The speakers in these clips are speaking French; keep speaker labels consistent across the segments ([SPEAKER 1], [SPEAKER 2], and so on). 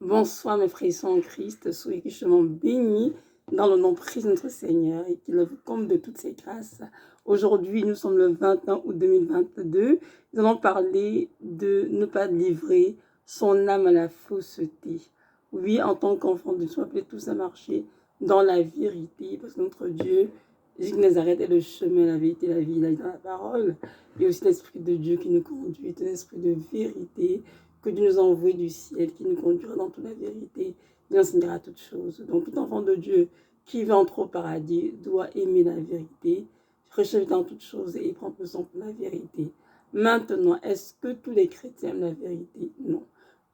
[SPEAKER 1] Bonsoir mes frères et sœurs en Christ, soyez richement bénis dans le nom précieux de notre Seigneur et qu'il vous comble de toutes ses grâces. Aujourd'hui, nous sommes le 21 août 2022. Nous allons parler de ne pas livrer son âme à la fausseté. Oui, en tant qu'enfant de Dieu, on appelés tous à marcher dans la vérité parce que notre Dieu, Jésus de Nazareth, est le chemin, la vérité, la vie. Il a dit dans la parole. Et aussi l'Esprit de Dieu qui nous conduit, un esprit de vérité que Dieu nous a envoyé du ciel, qui nous conduira dans toute la vérité, il enseignera toutes choses. Donc tout enfant de Dieu qui veut entrer au paradis doit aimer la vérité, rechercher dans toutes choses et prendre position pour la vérité. Maintenant, est-ce que tous les chrétiens aiment la vérité? Non.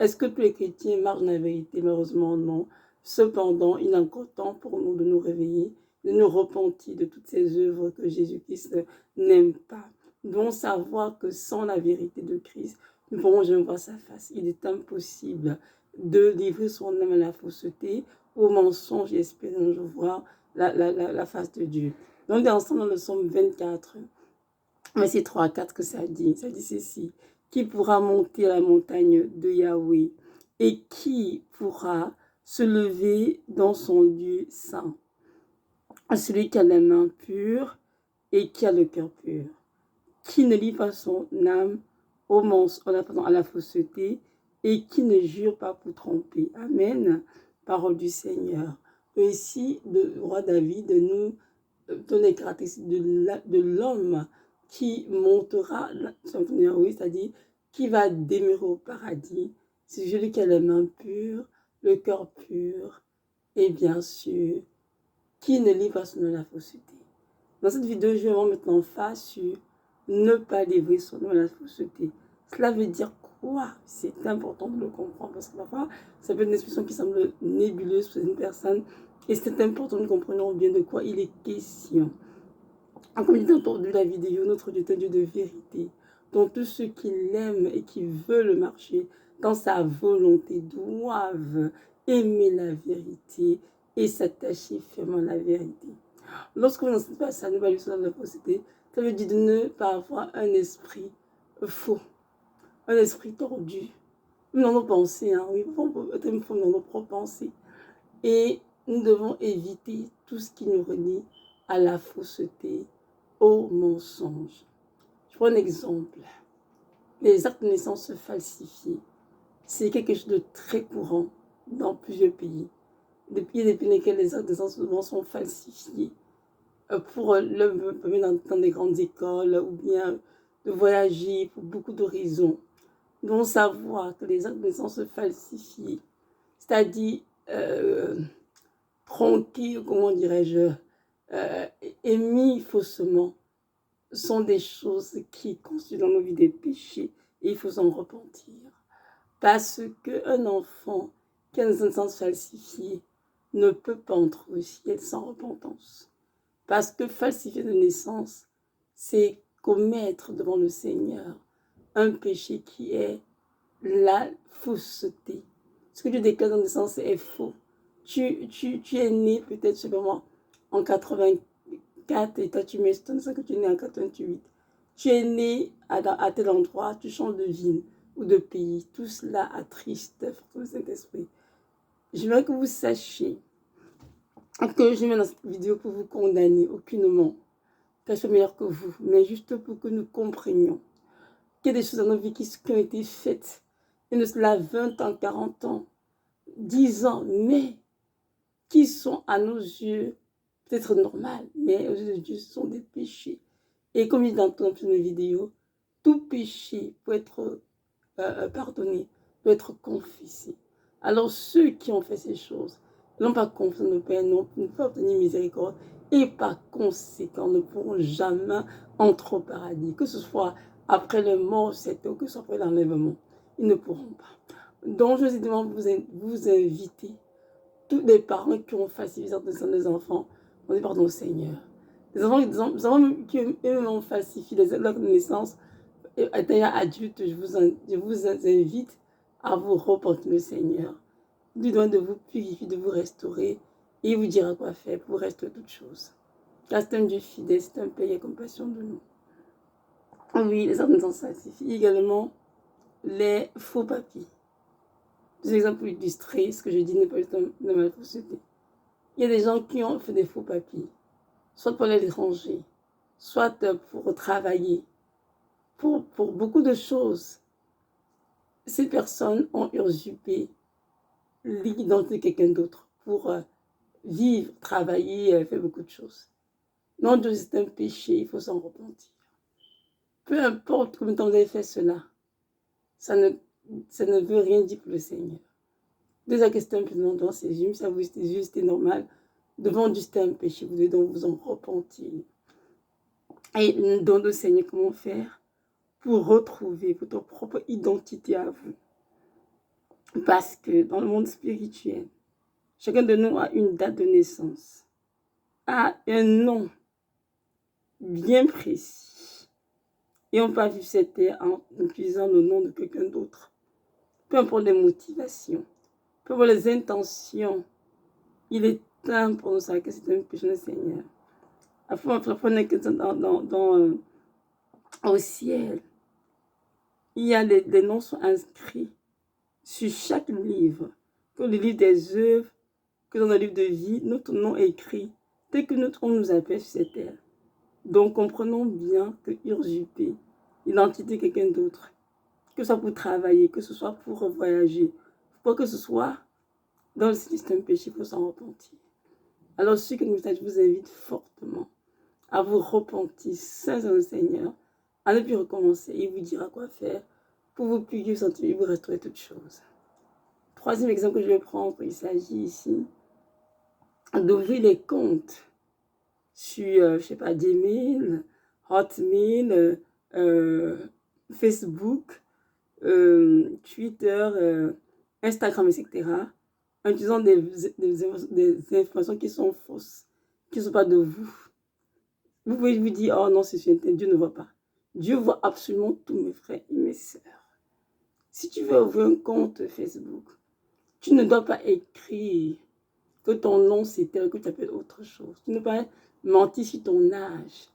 [SPEAKER 1] Est-ce que tous les chrétiens marchent dans la vérité? Malheureusement, non. Cependant, il est encore temps pour nous de nous réveiller, de nous repentir de toutes ces œuvres que Jésus-Christ n'aime pas. Nous devons savoir que sans la vérité de Christ, nous pourrons jamais voir sa face. Il est impossible de livrer son âme à la fausseté, au mensonge et espérer un jour voir la face de Dieu. Donc, ensemble dans le psaume 24, verset 3 à 4, que ça dit ceci. Qui pourra monter à la montagne de Yahweh et qui pourra se lever dans son lieu saint? Celui qui a la main pure et qui a le cœur pur, qui ne livre pas son âme au mensonge, à la fausseté, et qui ne jure pas pour tromper. Amen. Parole du Seigneur. Et ici, le roi David nous donne les caractéristiques de l'homme qui montera, c'est-à-dire qui va demeurer au paradis. C'est celui qui a les mains pures, le cœur pur, et bien sûr, qui ne livre pas son âme à la fausseté. Dans cette vidéo, je vais mettre en face sur ne pas livrer son âme à la fausseté. Cela veut dire quoi? C'est important de le comprendre parce que parfois, ça peut être une expression qui semble nébuleuse pour une personne et c'est important que nous comprenions bien de quoi il est question. Comme il a entendu la vidéo, notre Dieu est un Dieu de vérité. Donc tous ceux qui l'aiment et qui veulent marcher dans sa volonté doivent aimer la vérité et s'attacher fermement à la vérité. Lorsque vous n'enseignez pas ça, ne pas lui sur la fausseté, ça veut dire de ne pas avoir un esprit faux, un esprit tordu. Nous dans nos pensées, oui, on peut être faux dans nos propres pensées. Et nous devons éviter tout ce qui nous relie à la fausseté, au mensonge. Je prends un exemple. Les actes de naissance falsifiés, c'est quelque chose de très courant dans plusieurs pays. Des pays dans lesquels les actes de naissance sont falsifiés pour dans des grandes écoles ou bien de voyager pour beaucoup de raisons. Nous devons savoir que les actes de naissance falsifiés, c'est-à-dire tronqués, comment dirais-je, émis faussement, sont des choses qui constituent dans nos vies des péchés et il faut s'en repentir. Parce qu'un enfant qui a une naissance falsifiée ne peut pas entrer au ciel sans repentance. Parce que falsifier de naissance, c'est commettre devant le Seigneur un péché qui est la fausseté. Ce que Dieu déclare dans la naissance est faux. Tu es né peut-être, je sais pas moi, en 84 et toi tu mets ça que tu es né en 88. Tu es né à tel endroit, tu changes de ville ou de pays. Tout cela attriste le Saint-Esprit. Je veux que vous sachiez que je mets dans cette vidéo pour vous condamner aucunement. Personne meilleur que vous, mais juste pour que nous comprenions qu'il y a des choses dans nos vies qui ont été faites. Et de cela 20 ans, 40 ans, 10 ans, mais qui sont à nos yeux peut-être normales, mais aux yeux de Dieu, ce sont des péchés. Et comme il dit dans mes vidéos, tout péché peut être pardonné, peut être confessé. Alors ceux qui ont fait ces choses n'ont pas confiance au Père, ne peuvent pas obtenir miséricorde et par conséquent ne pourront jamais entrer au paradis, que ce soit après la mort, ou que ce soit après l'enlèvement. Ils ne pourront pas. Donc je vous inviter, tous les parents qui ont falsifié des enfants, on dit pardon au Seigneur. Les enfants qui eux ont falsifié les actes de naissance, étant adulte, je vous invite à vous repentir le Seigneur. Il lui demande de vous purifier, de vous restaurer, et il vous dira quoi faire pour rester toutes choses. Car c'est un Dieu fidèle, c'est un Père qui a compassion de nous. Oui, les actes de naissance falsifient également les faux papiers. Deux exemples pour illustrer ce que je dis n'est pas de ma fausseté. Il y a des gens qui ont fait des faux papiers, soit pour l'étranger, soit pour travailler, pour beaucoup de choses. Ces personnes ont usurpé l'identité de quelqu'un d'autre pour vivre, travailler, faire beaucoup de choses. Non, Dieu, c'est un péché, il faut s'en repentir. Peu importe combien de temps vous avez fait cela, ça ne veut rien dire pour le Seigneur. Déjà que c'était un peu devant ses yeux, ça vous était juste, c'était normal. Devant Dieu, c'était un péché, vous devez donc vous en repentir. Et nous donnons au Seigneur comment faire pour retrouver votre propre identité à vous. Parce que dans le monde spirituel, chacun de nous a une date de naissance, a un nom bien précis. Et on ne peut pas vivre cette terre en utilisant le nom de quelqu'un d'autre. Peu importe les motivations, peu importe les intentions, il est temps pour nous savoir que c'est un péché du Seigneur. Afin que au ciel, il y a des noms sont inscrits sur chaque livre, que le livre des œuvres, que dans le livre de vie, notre nom est écrit, tel que on nous appelle sur cette terre. Donc, comprenons bien que usurper l'identité de quelqu'un d'autre, que ce soit pour travailler, que ce soit pour voyager, quoi que ce soit, dans le système péché, il faut s'en repentir. Alors, ce que nous je vous invite fortement à vous repentir sans le Seigneur, à ne plus recommencer. Il vous dira quoi faire pour vous puissiez vous sentir et vous restaurer toutes choses. Troisième exemple que je vais prendre, il s'agit ici d'ouvrir les comptes sur, je sais pas, Gmail, Hotmail, Facebook, Twitter, Instagram, etc. En utilisant des informations qui sont fausses, qui ne sont pas de vous. Vous pouvez vous dire, oh non, c'est sur Internet, Dieu ne voit pas. Dieu voit absolument tous mes frères et mes sœurs. Si tu veux ouvrir un compte Facebook, tu ne dois pas écrire que ton nom c'est tel, que tu appelles autre chose. Tu ne dois pas mentir sur ton âge.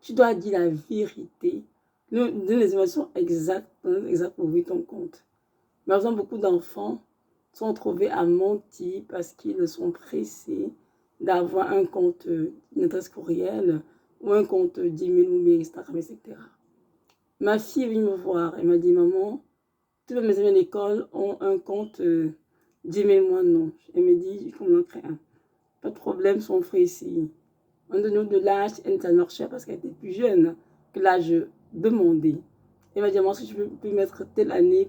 [SPEAKER 1] Tu dois dire la vérité. Donner les informations exactes pour ouvrir ton compte. Par exemple, beaucoup d'enfants sont trouvés à mentir parce qu'ils sont pressés d'avoir un compte, une adresse courriel ou un compte Gmail ou Instagram, etc. Ma fille est venue me voir. Elle m'a dit, maman, tous mes amis à l'école ont un compte Gmail, moi non. Elle me dit, il faut m'en créer un. Pas de problème, son frère ici. On donne de l'âge, elle ne marchait parce qu'elle était plus jeune que l'âge demandé. Elle m'a dit, moi, si tu peux mettre telle année,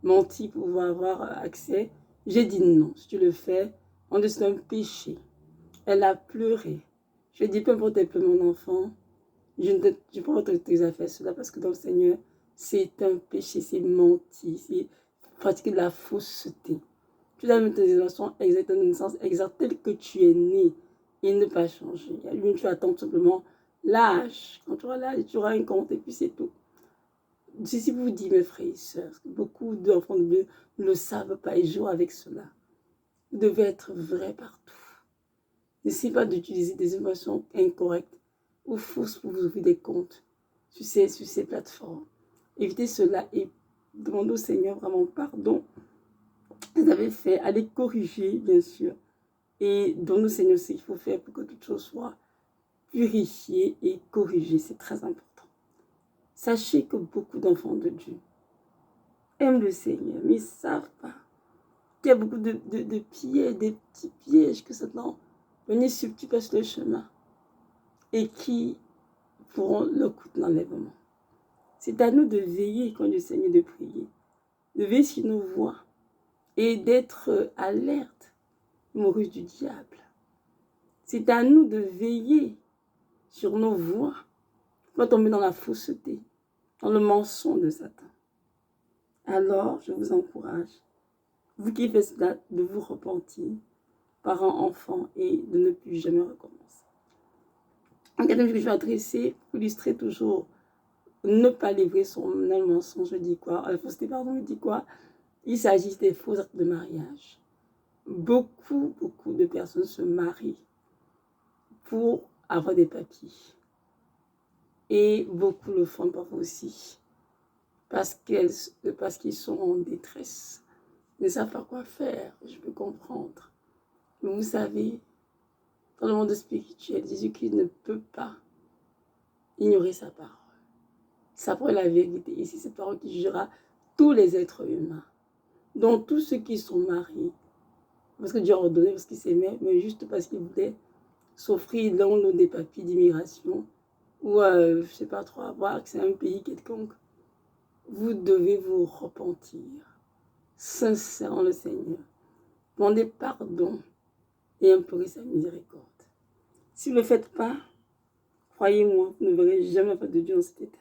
[SPEAKER 1] menti pour pouvoir avoir accès. J'ai dit non, si tu le fais, on dit c'est un péché. Elle a pleuré. Je lui ai dit, peu importe tes pleurs, mon enfant, je ne peux pas te faire cela parce que dans le Seigneur, c'est un péché, c'est mentir, c'est pratiquer de la fausseté. Tu dois mettre tes émotions exactes, dans une sens exact tel que tu es né et ne pas changer. Lui, tu attends tout simplement l'âge. Quand tu auras l'âge, tu auras un compte et puis c'est tout. Si vous dites, mes frères et sœurs, beaucoup d'enfants de Dieu ne le savent pas et jouent avec cela. Vous devez être vrai partout. N'essayez pas d'utiliser des informations incorrectes ou fausses pour vous ouvrir des comptes sur ces plateformes. Évitez cela et demandez au Seigneur vraiment pardon. Vous avez fait, allez corriger, bien sûr. Et donnez au Seigneur ce qu'il faut faire pour que toute chose soit purifiée et corrigée. C'est très important. Sachez que beaucoup d'enfants de Dieu aiment le Seigneur, mais ils ne savent pas qu'il y a beaucoup de pièges, des petits pièges que Satan venir subtilement sur le chemin et qui pourront leur coûter l'enlèvement. C'est à nous de veiller quand le Seigneur de prier, de veiller sur nos voies et d'être alerte aux ruses du diable. C'est à nous de veiller sur nos voies, pas tomber dans la fausseté, dans le mensonge de Satan. Alors, je vous encourage, vous qui faites cela, de vous repentir, parents, enfants, et de ne plus jamais recommencer. Un quatrième que je vais adresser, pour illustrer toujours, ne pas livrer son mensonge, je dis quoi, la fausseté, pardon, je dis quoi, il s'agit des faux actes de mariage. Beaucoup de personnes se marient pour avoir des papiers. Et beaucoup le font parfois aussi parce qu'ils sont en détresse. Ils ne savent pas quoi faire, je peux comprendre. Mais vous savez, dans le monde spirituel, Jésus-Christ ne peut pas ignorer sa parole. Sa parole est la vérité. Et c'est cette parole qui jugera tous les êtres humains, dont tous ceux qui sont mariés. Parce que Dieu a ordonné, parce qu'il s'aimait, mais juste parce qu'il voulait s'offrir l'un ou l'autre des papiers d'immigration, ou je ne sais pas trop, avoir que c'est un pays quelconque. Vous devez vous repentir, sincèrement le Seigneur. Demandez pardon et implorer sa miséricorde. Si vous ne le faites pas, croyez-moi, vous ne verrez jamais la face de Dieu dans cet état.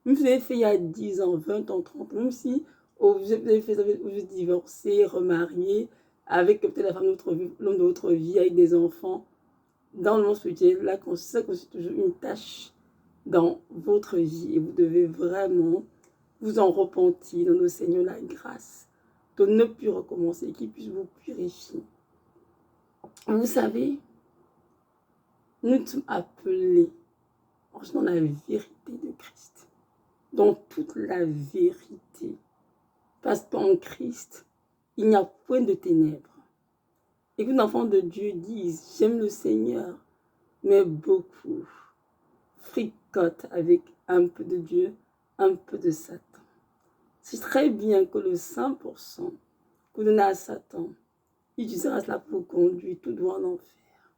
[SPEAKER 1] Même si vous avez fait il y a 10 ans, 20 ans, 30 ans, même si vous êtes divorcé, remarié, avec peut-être la femme de votre vie, l'homme de votre vie, avec des enfants, dans le monde spirituel, là, ça constitue toujours une tâche dans votre vie. Et vous devez vraiment vous en repentir, dans le Seigneur la grâce, de ne plus recommencer, qu'il puisse vous purifier. Vous savez, nous sommes appelés dans la vérité de Christ, dans toute la vérité. Parce qu'en Christ, il n'y a point de ténèbres. Et que l'enfant de Dieu dise, j'aime le Seigneur, mais beaucoup fricotent avec un peu de Dieu, un peu de Satan. C'est très bien que le 100% que vous donnez à Satan, il utilisera cela pour vous conduire tout droit en enfer.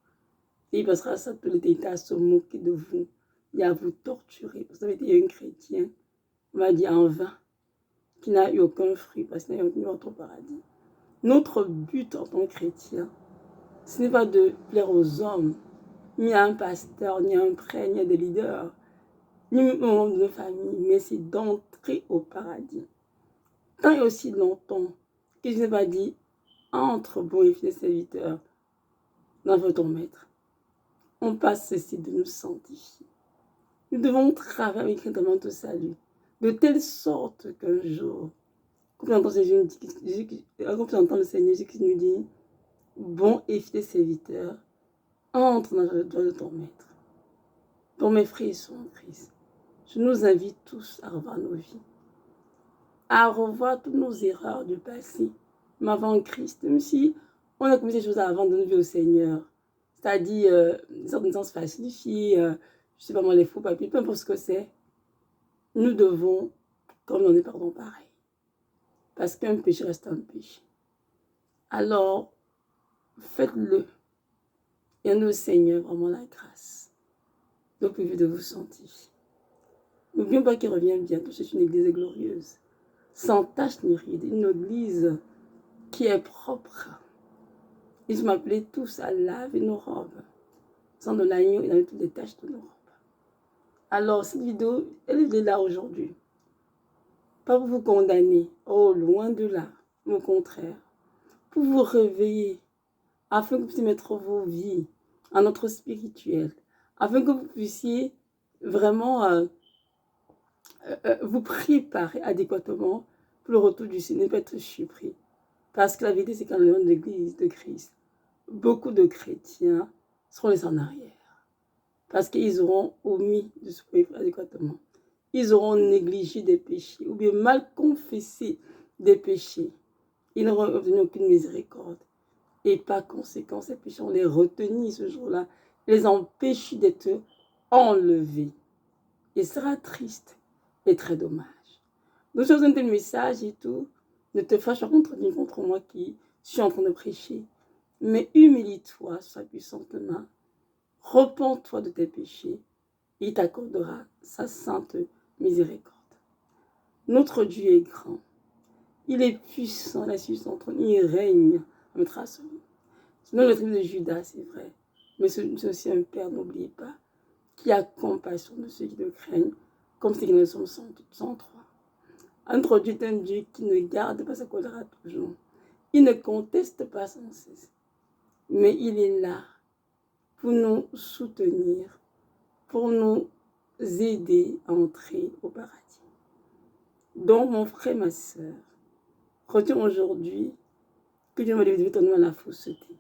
[SPEAKER 1] Et il passera ça tout l'éternité à se moquer de vous et à vous torturer. Parce que vous avez été un chrétien, on va dire en vain, qui n'a eu aucun fruit parce qu'il n'a eu aucun paradis. Notre but en tant que chrétien, ce n'est pas de plaire aux hommes, ni à un pasteur, ni à un prêtre, ni à des leaders, ni aux membres de nos familles, mais c'est d'entrer au paradis. Tant et aussi longtemps que je n'ai pas dit, entre bon et fidèle serviteur dans votre maître, on passe ceci de nous sanctifier. Nous devons travailler avec un de salut, de telle sorte qu'un jour, quand on entend le Seigneur Jésus qui nous dit, bon et fidèle serviteur, entre dans le doigt de ton maître. Pour mes frères et sœurs en Christ, je nous invite tous à revoir nos vies, à revoir toutes nos erreurs du passé, mais avant Christ, même si on a commis ces choses avant de nous vivre au Seigneur, c'est-à-dire certaines naissances falsifiées, je ne sais pas moi, les faux papiers, peu importe ce que c'est, nous devons, comme demander pardon pareil, parce qu'un péché reste un péché. Alors, faites-le, et en au Seigneur vraiment la grâce, le plus vite de vous sanctifier. N'oublions pas qu'il revient bientôt, c'est une église glorieuse, sans tache ni ride, une église qui est propre. Ils m'appelaient tous à laver nos robes, sans de l'agneau et dans toutes les taches de nos robes. Alors, cette vidéo, elle est là aujourd'hui. Pas pour vous condamner, oh, loin de là, au contraire, pour vous réveiller, afin que vous puissiez mettre vos vies en ordre spirituel, afin que vous puissiez vraiment vous préparer adéquatement pour le retour du Seigneur, ne pas être surpris. Parce que la vérité, c'est qu'en le nom de l'Église de Christ, beaucoup de chrétiens seront laissés en arrière. Parce qu'ils auront omis de se préparer adéquatement. Ils auront négligé des péchés ou bien mal confessé des péchés. Ils n'auront obtenu aucune miséricorde. Et par conséquent, ces péchés, on les retenir ce jour-là, les empêcher d'être enlevés. Et ce sera triste et très dommage. Nous sommes un tel message et tout. Ne te fâche pas contre moi qui suis en train de prêcher. Mais humilie-toi sous sa puissante main. Repens-toi de tes péchés. Et il t'accordera sa sainte miséricorde. Notre Dieu est grand. Il est puissant, la sur son trône. Il règne à notre assaut. Sinon, le tribu de Judas, c'est vrai. Mais c'est aussi un Père, n'oubliez pas, qui a compassion de ceux qui le craignent, comme ceux qui ne sont sans droit. Notre Dieu est un Dieu qui ne garde pas sa colère à toujours. Il ne conteste pas sans cesse. Mais il est là pour nous soutenir, pour nous aider à entrer au paradis. Donc, mon frère, ma soeur, retiens aujourd'hui que Dieu m'a délivré ton nom à la fausseté.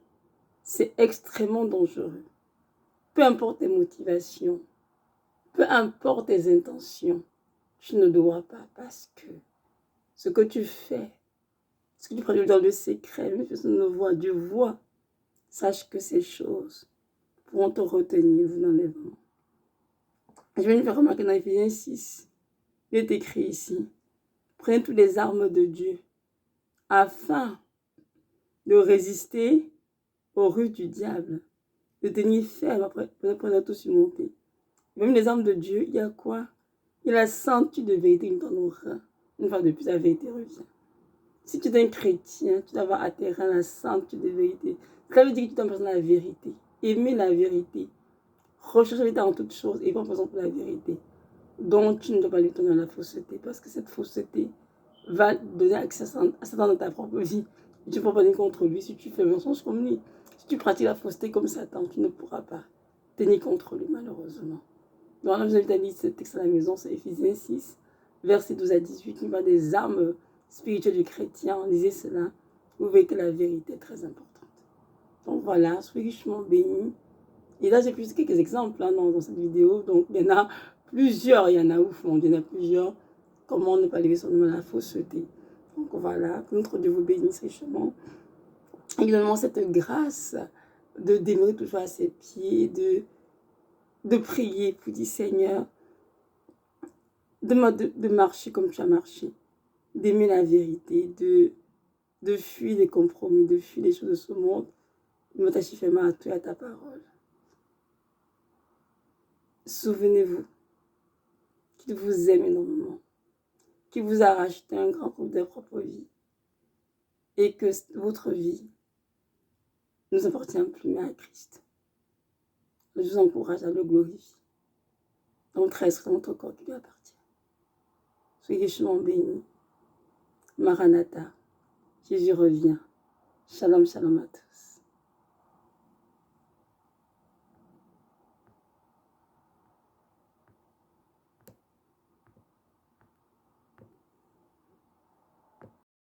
[SPEAKER 1] C'est extrêmement dangereux. Peu importe tes motivations, peu importe tes intentions, tu ne dois pas parce que ce que tu fais, Ce que tu prends dans le secret, même si personne ne voit, Dieu voit. Sache que ces choses pourront te retenir dans l'enlèvement. Je vais nous faire remarquer dans Éphésiens 6, il est écrit ici, prenez toutes les armes de Dieu afin de résister aux ruses du diable, de tenir ferme après avoir tout surmonté. Même les armes de Dieu, il y a quoi? Il y a la sentu de vérité dans nos reins. Une fois de plus, la vérité revient. Si tu es un chrétien, tu dois avoir atterri la sentu de vérité. Ça veut dire que tu dois besoin de la vérité. Aimer la vérité. Rechercher la vérité en toutes choses et pas besoin pour la vérité. Donc, tu ne dois pas lui donner la fausseté parce que cette fausseté va donner accès à Satan dans ta propre vie. Tu ne peux pas tenir contre lui si tu fais mensonge comme lui. Si tu pratiques la fausseté comme Satan, tu ne pourras pas tenir contre lui, malheureusement. Donc, là, je vous invite à lire ce texte à la maison, c'est Éphésiens 6, versets 12 à 18. Il va des armes spirituelles du chrétien. Lisez cela. Vous verrez que la vérité est très importante. Donc voilà, soyez richement bénis. Et là, j'ai pris quelques exemples dans cette vidéo. Donc, il y en a plusieurs. Il y en a ouf, il y en a plusieurs. Comment ne pas lever son nom à la fausseté. Donc voilà, que notre Dieu vous bénisse richement. Également, cette grâce de demeurer toujours à ses pieds, de prier pour dire Seigneur, de marcher comme tu as marché, d'aimer la vérité, de fuir les compromis, de fuir les choses de ce monde, de m'attacher fermement à toi et à ta parole. Souvenez-vous qu'il vous aime énormément, qu'il vous a racheté un grand coup de votre propre vie et que votre vie ne nous appartient plus mais à Christ. Je vous encourage à le glorifier. Donc reste notre corps qui lui appartient. Soyez richement bénis. Maranatha, Jésus revient. Shalom, shalom à tous.